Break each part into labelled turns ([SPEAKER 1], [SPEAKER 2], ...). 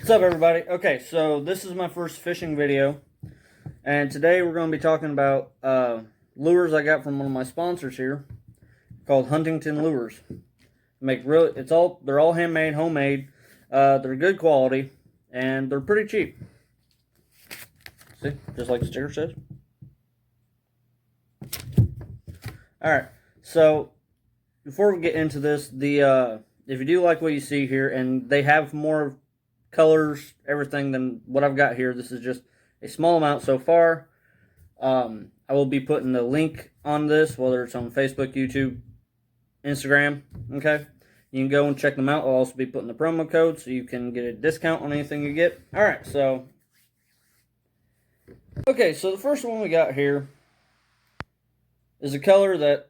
[SPEAKER 1] What's up, everybody? Okay, so this is my first fishing video, and today we're going to be talking about lures I got from one of my sponsors here, called Huntington Lures. They're all handmade, homemade. They're good quality, and they're pretty cheap. See, just like the sticker says. All right, so before we get into this, if you do like what you see here, and they have more colors, everything than what I've got here. This is just a small amount so far. I will be putting the link on this, whether it's on Facebook, YouTube, Instagram. Okay, you can go and check them out. I'll also be putting the promo code so you can get a discount on anything you get. All right, so the first one we got here is a color that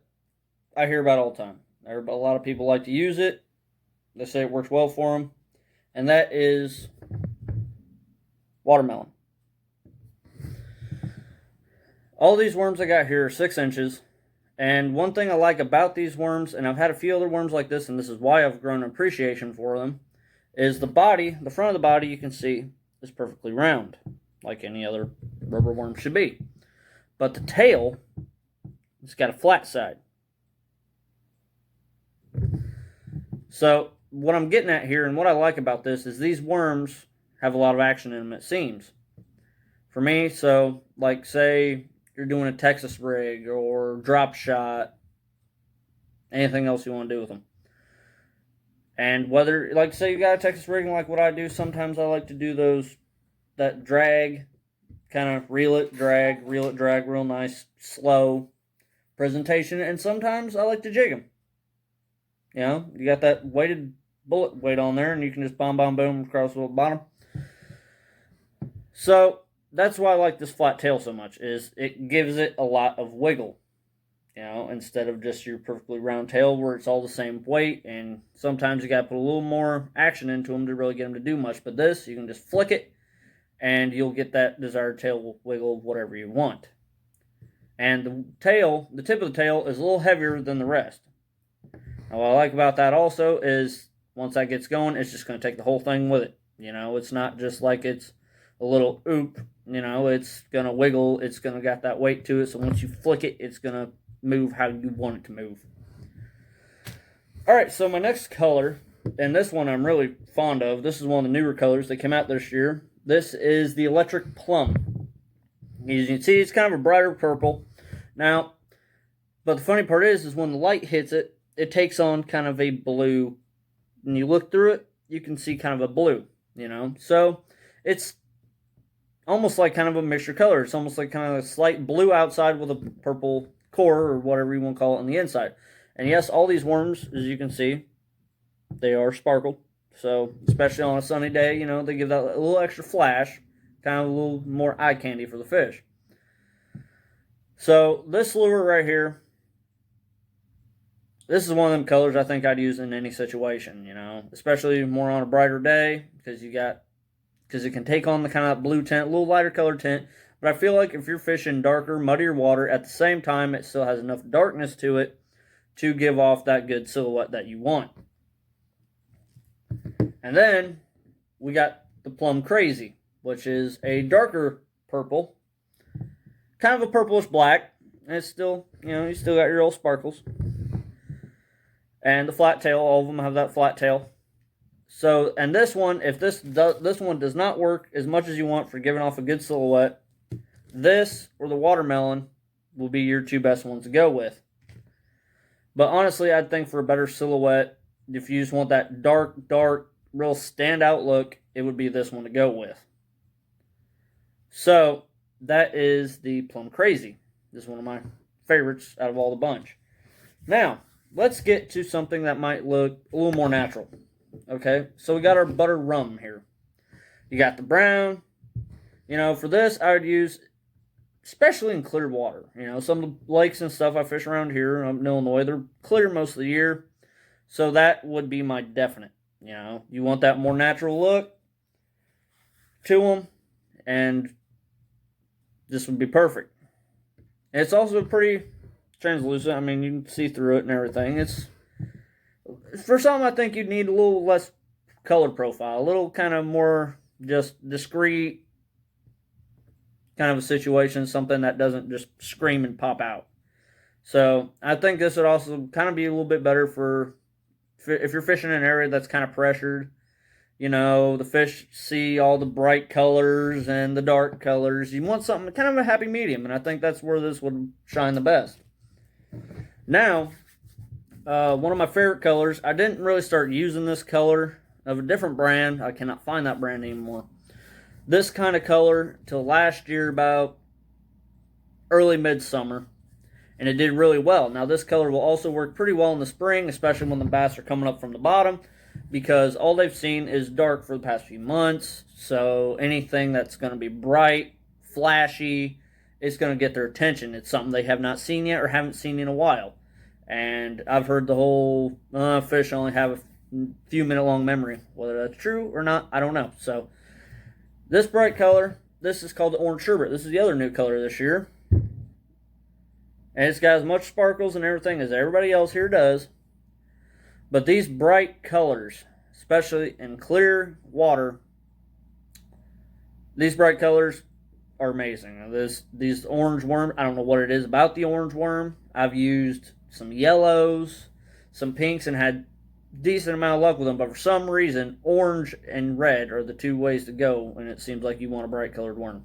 [SPEAKER 1] I hear about all the time. A lot of people like to use it. They say it works well for them. And that is watermelon. All these worms I got here are 6 inches. And one thing I like about these worms, and I've had a few other worms like this, and this is why I've grown an appreciation for them, is the front of the body you can see is perfectly round, like any other rubber worm should be. But the tail, it's got a flat side. So what I'm getting at here, and what I like about this, is these worms have a lot of action in them, it seems. For me, so, like, say you're doing a Texas rig or drop shot, anything else you want to do with them. And whether, like, say you got a Texas rig, and like what I do, sometimes I like to do that drag, kind of reel it, drag, real nice, slow presentation. And sometimes I like to jig them. You know, you got that weighted bullet weight on there, and you can just boom across the bottom. So that's why I like this flat tail so much, is it gives it a lot of wiggle. You know, instead of just your perfectly round tail where it's all the same weight, and sometimes you got to put a little more action into them to really get them to do much. But this, you can just flick it, and you'll get that desired tail wiggle, whatever you want. And the tip of the tail is a little heavier than the rest. Now, what I like about that also is once that gets going, it's just going to take the whole thing with it. You know, it's not just like it's a little oop. You know, it's going to wiggle. It's going to got that weight to it. So once you flick it, it's going to move how you want it to move. All right, so my next color, and this one I'm really fond of. This is one of the newer colors that came out this year. This is the Electric Plum. As you can see, it's kind of a brighter purple. Now, but the funny part is when the light hits it, it takes on kind of a blue. When you look through it, you can see kind of a blue, you know. So it's almost like kind of a mixture color. It's almost like kind of a slight blue outside with a purple core, or whatever you want to call it, on the inside. And yes, all these worms, as you can see, they are sparkled. So especially on a sunny day, you know, they give that a little extra flash, kind of a little more eye candy for the fish. So this lure right here, this is one of them colors I think I'd use in any situation, you know, especially more on a brighter day, because it can take on the kind of blue tint, a little lighter color tint. But I feel like if you're fishing darker, muddier water, at the same time, it still has enough darkness to it to give off that good silhouette that you want. And then we got the Plum Crazy, which is a darker purple, kind of a purplish black, and it's still, you know, you still got your old sparkles. And the flat tail, all of them have that flat tail. So, and this one, if this one does not work as much as you want for giving off a good silhouette, this or the watermelon will be your two best ones to go with. But honestly, I'd think for a better silhouette, if you just want that dark, real standout look, it would be this one to go with. So, that is the Plum Crazy. This is one of my favorites out of all the bunch. Now, let's get to something that might look a little more natural. Okay, so we got our butter rum here. You got the brown. You know, for this, I would use, especially in clear water. You know, some of the lakes and stuff I fish around here in Illinois, they're clear most of the year. So that would be my definite. You know, you want that more natural look to them, and this would be perfect. And it's also pretty translucent. I mean, you can see through it and everything. It's for some, I think you'd need a little less color profile, a little kind of more just discreet kind of a situation, something that doesn't just scream and pop out. So I think this would also kind of be a little bit better for if you're fishing in an area that's kind of pressured. You know, the fish see all the bright colors and the dark colors. You want something kind of a happy medium, and I think that's where this would shine the best. Now, one of my favorite colors, I didn't really start using this color of a different brand. I cannot find that brand anymore. This kind of color till last year, about early midsummer, and it did really well. Now, this color will also work pretty well in the spring, especially when the bass are coming up from the bottom, because all they've seen is dark for the past few months. So anything that's going to be bright, flashy, it's going to get their attention. It's something they have not seen yet or haven't seen in a while. And I've heard the whole fish only have a few minute long memory. Whether that's true or not, I don't know. So this bright color, this is called the Orange Sherbert. This is the other new color this year. And it's got as much sparkles and everything as everybody else here does. But these bright colors, especially in clear water, these bright colors are amazing. These orange worm, I don't know what it is about the orange worm. I've used some yellows, some pinks, and had decent amount of luck with them. But for some reason, orange and red are the two ways to go, and it seems like you want a bright colored worm.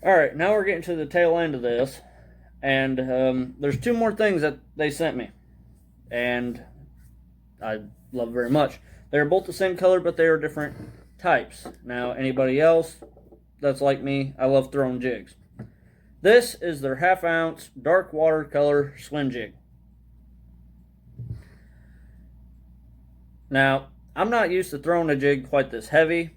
[SPEAKER 1] Alright, now we're getting to the tail end of this. And there's two more things that they sent me. And I love very much. They're both the same color, but they are different types. Now, anybody else that's like me, I love throwing jigs. This is their 1/2 ounce dark watercolor swim jig. Now, I'm not used to throwing a jig quite this heavy,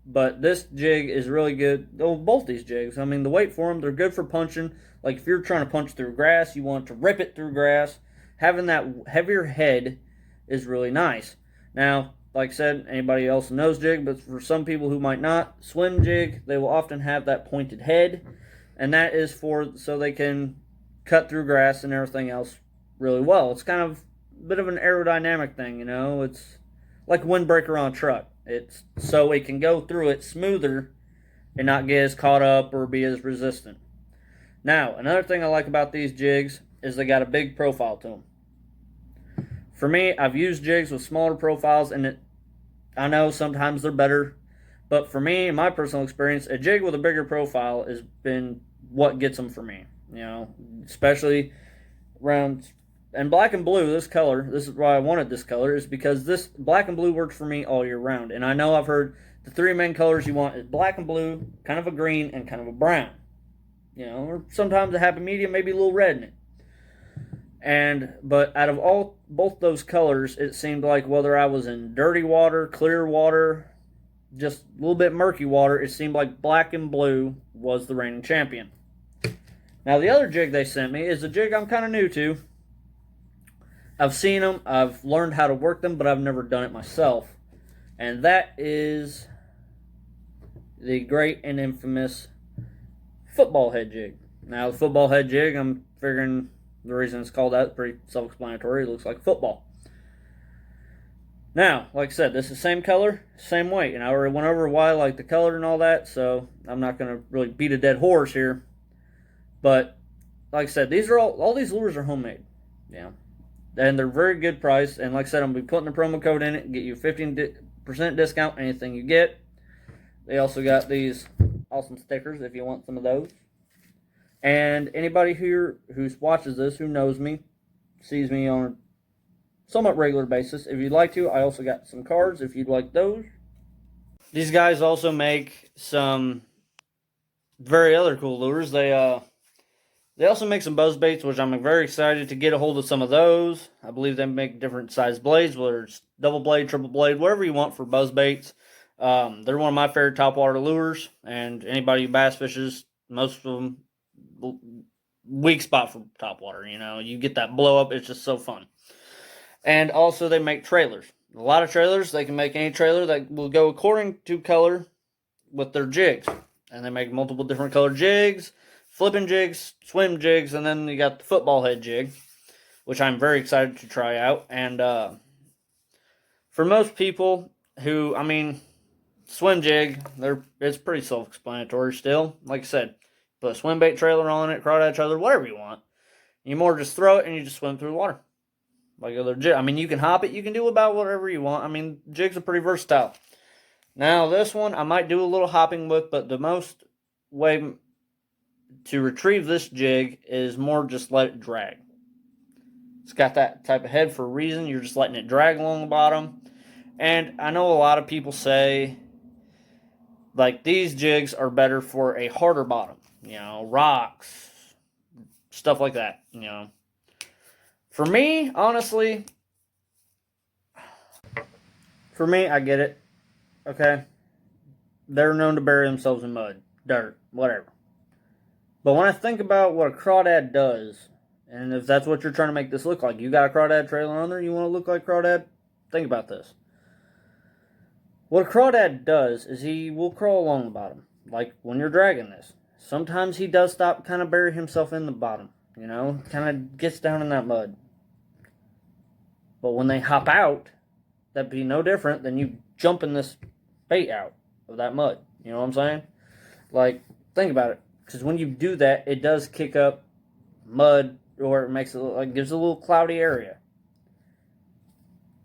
[SPEAKER 1] but this jig is really good. Oh, both these jigs, I mean, the weight for them, they're good for punching. Like if you're trying to punch through grass, you want to rip it through grass. Having that heavier head is really nice. Now, like I said, anybody else knows jig, but for some people who might not, swim jig, they will often have that pointed head, and that is for so they can cut through grass and everything else really well. It's kind of a bit of an aerodynamic thing, you know. It's like a windbreaker on a truck. It's so it can go through it smoother and not get as caught up or be as resistant. Now, another thing I like about these jigs is they got a big profile to them. For me, I've used jigs with smaller profiles, and I know sometimes they're better, but for me, in my personal experience, a jig with a bigger profile has been what gets them for me. You know, especially around, and black and blue, this color, this is why I wanted this color, is because this black and blue works for me all year round. And I know I've heard the three main colors you want is black and blue, kind of a green, and kind of a brown. You know, or sometimes a happy medium, maybe a little red in it. But out of both those colors, it seemed like whether I was in dirty water, clear water, just a little bit murky water, it seemed like black and blue was the reigning champion. Now, the other jig they sent me is a jig I'm kind of new to. I've seen them, I've learned how to work them, but I've never done it myself. And that is the great and infamous football head jig. Now, the football head jig, I'm figuring the reason it's called that is pretty self-explanatory. It looks like football. Now, like I said, this is the same color, same weight. And I already went over why I like the color and all that, so I'm not going to really beat a dead horse here. But, like I said, these are all these lures are homemade. Yeah. And they're very good price. And like I said, I'm going to be putting the promo code in it and get you a 15% discount anything you get. They also got these awesome stickers if you want some of those. And anybody here who watches this, who knows me, sees me on a somewhat regular basis, if you'd like to, I also got some cards if you'd like those. These guys also make some very other cool lures. They also make some buzz baits, which I'm very excited to get a hold of some of those. I believe they make different size blades, whether it's double blade, triple blade, whatever you want for buzz baits. They're one of my favorite topwater lures, and anybody who bass fishes, most of them, weak spot for topwater. You know, you get that blow up, it's just so fun. And also they make trailers. A lot of trailers, they can make any trailer that will go according to color with their jigs. And they make multiple different color jigs, flipping jigs, swim jigs, and then you got the football head jig, which I'm very excited to try out. And for most people who, I mean, swim jig, it's pretty self-explanatory still. Like I said, put a swim bait trailer on it, crawdad trailer, whatever you want. You more just throw it and you just swim through the water. Like other jig. I mean, you can hop it, you can do about whatever you want. I mean, jigs are pretty versatile. Now, this one I might do a little hopping with, but the most way to retrieve this jig is more just let it drag. It's got that type of head for a reason. You're just letting it drag along the bottom. And I know a lot of people say, like, these jigs are better for a harder bottom. You know, rocks, stuff like that, you know. For me, honestly, I get it. Okay? They're known to bury themselves in mud, dirt, whatever. But when I think about what a crawdad does, and if that's what you're trying to make this look like, you got a crawdad trailer on there, you want to look like crawdad, think about this. What a crawdad does is he will crawl along the bottom, like when you're dragging this. Sometimes he does stop, kind of bury himself in the bottom, you know, kind of gets down in that mud. But when they hop out, that'd be no different than you jumping this bait out of that mud. You know what I'm saying? Like, think about it. Because when you do that, it does kick up mud, or it makes it look like, gives a little cloudy area.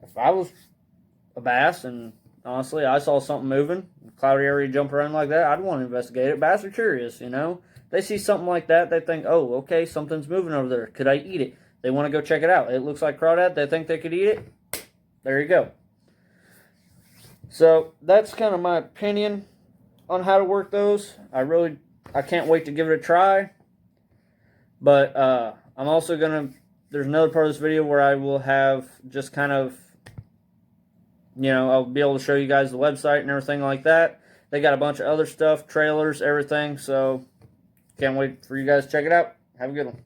[SPEAKER 1] If I was a bass and honestly I saw something moving, a cloudy area jump around like that, I'd want to investigate it. Bass are curious, you know. They see something like that, they think, oh, okay, something's moving over there. Could I eat it? They want to go check it out. It looks like crawdad. They think they could eat it. There you go. So that's kind of my opinion on how to work those. I can't wait to give it a try. But I'm also going to, there's another part of this video where I will have just kind of, you know, I'll be able to show you guys the website and everything like that. They got a bunch of other stuff, trailers, everything. So can't wait for you guys to check it out. Have a good one.